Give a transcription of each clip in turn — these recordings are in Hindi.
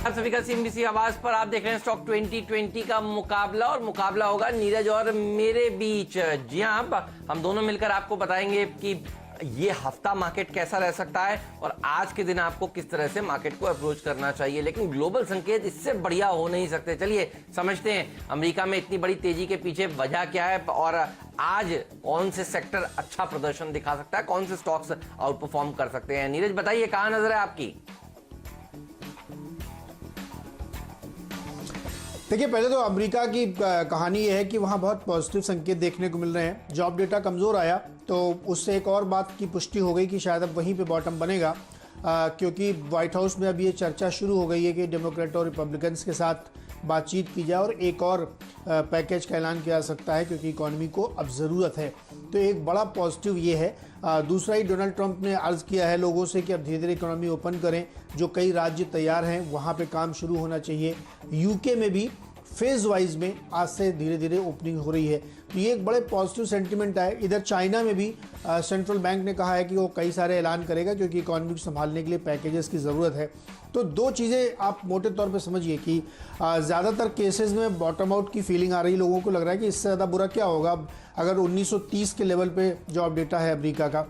आप सभी का सीएनबीसी आवाज पर आप देख रहे हैं स्टॉक 2020 का मुकाबला, और मुकाबला होगा नीरज और मेरे बीच। जी हाँ, हम दोनों मिलकर आपको बताएंगे कि ये हफ्ता मार्केट कैसा रह सकता है और आज के दिन आपको किस तरह से मार्केट को अप्रोच करना चाहिए। लेकिन ग्लोबल संकेत इससे बढ़िया हो नहीं सकते। चलिए समझते हैं अमेरिका में इतनी बड़ी तेजी के पीछे वजह क्या है और आज कौन से सेक्टर अच्छा प्रदर्शन दिखा सकता है, कौन से स्टॉक्स आउट परफॉर्म कर सकते हैं। नीरज बताइए, कहां नजर है आपकी? देखिए, पहले तो अमेरिका की कहानी यह है कि वहाँ बहुत पॉजिटिव संकेत देखने को मिल रहे हैं। जॉब डेटा कमज़ोर आया तो उससे एक और बात की पुष्टि हो गई कि शायद अब वहीं पे बॉटम बनेगा, क्योंकि वाइट हाउस में अब ये चर्चा शुरू हो गई है कि डेमोक्रेट और रिपब्लिकन्स के साथ बातचीत की जाए और एक और पैकेज का ऐलान किया जा सकता है, क्योंकि इकॉनमी को अब ज़रूरत है। तो एक बड़ा पॉजिटिव ये है। दूसरा ही, डोनाल्ड ट्रंप ने अर्ज़ किया है लोगों से कि अब धीरे धीरे इकोनॉमी ओपन करें। जो कई राज्य तैयार हैं वहाँ पे काम शुरू होना चाहिए। यूके में भी फेज़ वाइज में आज से धीरे धीरे ओपनिंग हो रही है, तो ये एक बड़े पॉजिटिव सेंटीमेंट है। इधर चाइना में भी सेंट्रल बैंक ने कहा है कि वो कई सारे ऐलान करेगा, क्योंकि इकॉनमी को संभालने के लिए पैकेजेस की ज़रूरत है। तो दो चीज़ें आप मोटे तौर पे समझिए कि ज़्यादातर केसेस में बॉटम आउट की फीलिंग आ रही। लोगों को लग रहा है कि इससे ज़्यादा बुरा क्या होगा। अगर 1930 के लेवल पे जॉब डेटा है अमेरिका का,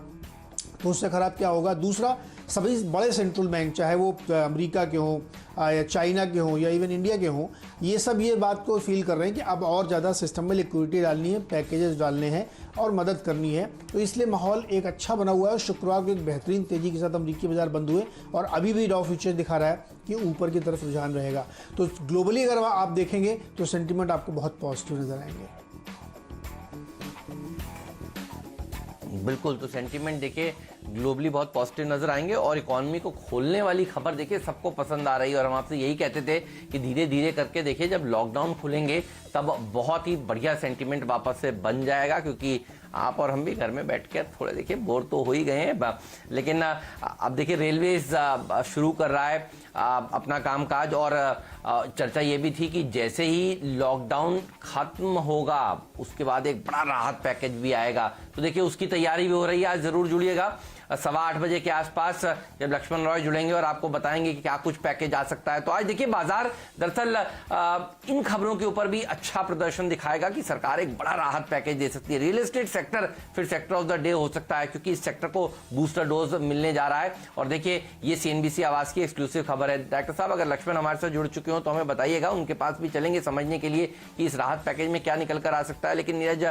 तो उससे ख़राब क्या होगा। दूसरा, सभी बड़े सेंट्रल बैंक, चाहे वो अमेरिका के हों या चाइना के हों या इवन इंडिया के हों, ये सब ये बात को फील कर रहे हैं कि अब और ज़्यादा सिस्टम में लिक्विडिटी डालनी है, पैकेजेस डालने हैं और मदद करनी है। तो इसलिए माहौल एक अच्छा बना हुआ है। शुक्रवार को एक बेहतरीन तेज़ी के साथ अमेरिकी बाजार बंद हुए और अभी भी डाउ फ्यूचर दिखा रहा है कि ऊपर की तरफ रुझान रहेगा। तो ग्लोबली अगर आप देखेंगे तो सेंटिमेंट आपको बहुत पॉजिटिव नज़र आएंगे। बिल्कुल, तो सेंटीमेंट देखिए ग्लोबली बहुत पॉजिटिव नजर आएंगे और इकोनॉमी को खोलने वाली खबर देखिए सबको पसंद आ रही है। और हम आपसे यही कहते थे कि धीरे धीरे करके देखिए जब लॉकडाउन खुलेंगे तब बहुत ही बढ़िया सेंटीमेंट वापस से बन जाएगा, क्योंकि आप और हम भी घर में बैठ कर थोड़े देखिए बोर तो हो ही गए हैं। लेकिन अब देखिए रेलवेज शुरू कर रहा है अपना कामकाज, और चर्चा ये भी थी कि जैसे ही लॉकडाउन खत्म होगा उसके बाद एक बड़ा राहत पैकेज भी आएगा। तो देखिए उसकी तैयारी भी हो रही है। आज जरूर जुड़िएगा 8:15 बजे के आसपास, जब लक्ष्मण रॉय जुड़ेंगे और आपको बताएंगे कि क्या कुछ पैकेज आ सकता है। तो आज देखिए बाजार दरअसल इन खबरों के ऊपर भी अच्छा प्रदर्शन दिखाएगा कि सरकार एक बड़ा राहत पैकेज दे सकती है। रियल एस्टेट सेक्टर फिर सेक्टर ऑफ द डे हो सकता है, क्योंकि इस सेक्टर को बूस्टर डोज मिलने जा रहा है। और देखिए ये सीएनबीसी आवाज की एक्सक्लूसिव खबर है। डायरेक्टर साहब, अगर लक्ष्मण हमारे साथ जुड़ चुके हो तो हमें बताइएगा, उनके पास भी चलेंगे समझने के लिए कि इस राहत पैकेज में क्या निकल कर आ सकता है। लेकिन नीरज,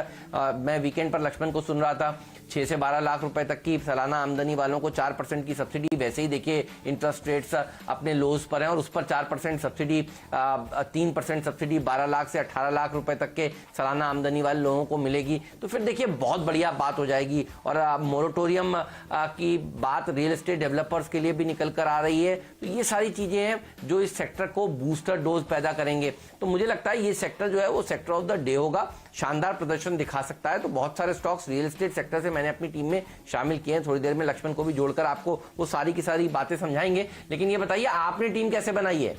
मैं वीकेंड पर लक्ष्मण को सुन रहा था, 6 से 12 लाख रुपए तक की सालाना आमदनी वालों को 4% की सब्सिडी। वैसे ही देखिए इंटरेस्ट रेट्स अपने लोज पर हैं और उस पर 4% सब्सिडी, 3% सब्सिडी 12 लाख से 18 लाख रुपए तक के सालाना आमदनी वाले लोगों को मिलेगी। तो फिर देखिए बहुत बढ़िया बात हो जाएगी। और मोरेटोरियम की बात रियल एस्टेट डेवलपर्स के लिए भी निकल कर आ रही है। तो ये सारी चीजें हैं जो इस सेक्टर को बूस्टर डोज पैदा करेंगे। तो मुझे लगता है ये सेक्टर जो है वो सेक्टर ऑफ द डे होगा, शानदार प्रदर्शन दिखा सकता है। तो बहुत सारे स्टॉक्स रियल एस्टेट सेक्टर से मैंने अपनी टीम में शामिल किए हैं। थोड़ी देर में लक्ष्मण को भी जोड़कर आपको वो सारी की सारी बातें समझाएंगे। लेकिन ये बताइए आपने टीम कैसे बनाई है?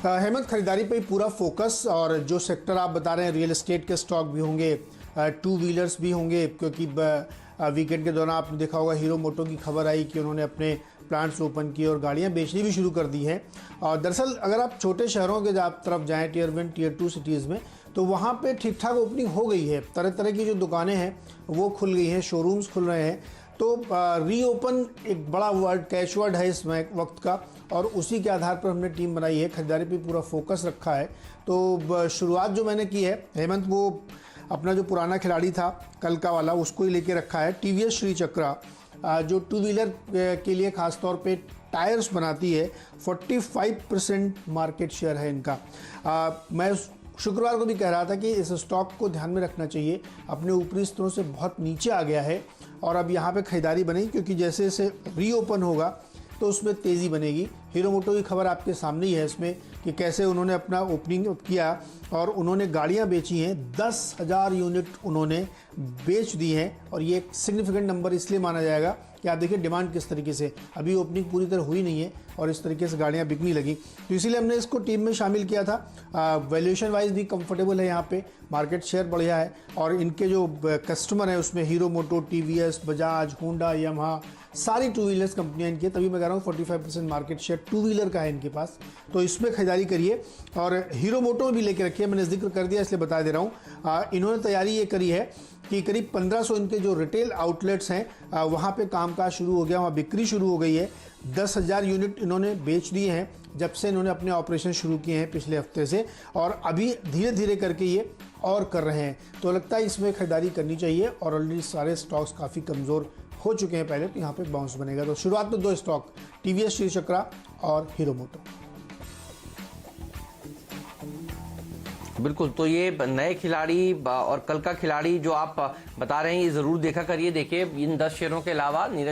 हेमंत, खरीदारी पे पूरा फोकस, और जो सेक्टर आप बता रहे हैं रियल एस्टेट के स्टॉक भी होंगे, टू व्हीलर्स भी होंगे, क्योंकि वीकेंड के दौरान आपने देखा होगा हीरो मोटो की खबर आई कि उन्होंने अपने प्लांट्स ओपन किए और गाड़ियां बेचनी भी शुरू कर दी हैं। और दरअसल अगर आप छोटे शहरों के तरफ जाएं, टियर 1 टियर 2 सिटीज़ में, तो वहाँ पे ठीक ठाक ओपनिंग हो गई है। तरह तरह की जो दुकानें हैं वो खुल गई हैं, शोरूम्स खुल रहे हैं। तो रीओपन एक बड़ा वर्ड, कैच वर्ड है इस वक्त का, और उसी के आधार पर हमने टीम बनाई है। खरीदारी पे पूरा फोकस रखा है। तो शुरुआत जो मैंने की है हेमंत, वो अपना जो पुराना खिलाड़ी था कल का वाला, उसको ही लेके रखा है। टीवीएस श्री चक्रा, जो टू व्हीलर के लिए ख़ास तौर पे टायर्स बनाती है, 45% मार्केट शेयर है इनका। मैं शुक्रवार को भी कह रहा था कि इस स्टॉक को ध्यान में रखना चाहिए, अपने ऊपरी स्तरों से बहुत नीचे आ गया है और अब यहाँ पे खरीदारी बनेगी, क्योंकि जैसे जैसे रीओपन होगा तो उसमें तेज़ी बनेगी। हीरो मोटो की खबर आपके सामने ही है इसमें कि कैसे उन्होंने अपना ओपनिंग किया और उन्होंने गाड़ियां बेची हैं। 10,000 यूनिट उन्होंने बेच दी हैं, और ये एक सिग्निफिकेंट नंबर इसलिए माना जाएगा कि आप देखिए डिमांड किस तरीके से, अभी ओपनिंग पूरी तरह हुई नहीं है और इस तरीके से गाड़ियां बिकनी लगी। तो इसीलिए हमने इसको टीम में शामिल किया था। वैल्यूएशन वाइज भी कंफर्टेबल है, यहाँ पे मार्केट शेयर बढ़िया है और इनके जो कस्टमर हैं उसमें हीरो मोटो, टीवीएस, बजाज, होंडा, यामाहा, सारी टू व्हीलर्स कंपनियां इनकी, तभी मैं कह रहा हूँ 45% मार्केट शेयर टू व्हीलर का है इनके पास, तो इसमें खरीदारी करिए। और हीरो मोटो भी लेके रखिए, मैंने जिक्र कर दिया इसलिए बता दे रहा हूँ। इन्होंने तैयारी ये करी है कि करीब 1500 इनके जो रिटेल आउटलेट्स हैं वहाँ पे कामकाज शुरू हो गया, वहाँ बिक्री शुरू हो गई है। 10,000 यूनिट इन्होंने बेच दिए हैं जब से इन्होंने अपने ऑपरेशन शुरू किए हैं पिछले हफ्ते से, और अभी धीरे धीरे करके ये और कर रहे हैं। तो लगता है इसमें खरीदारी करनी चाहिए, और ऑलरेडी सारे स्टॉक्स काफ़ी कमज़ोर हो चुके हैं पहले, तो यहाँ पे बाउंस बनेगा। तो शुरुआत में 2 स्टॉक, टीवीएस श्री चक्रा और हीरो मोटो। बिल्कुल, तो ये नए खिलाड़ी और कल का खिलाड़ी जो आप बता रहे हैं, ये जरूर देखा करिए। देखिए, इन 10 शेयरों के अलावा नीरज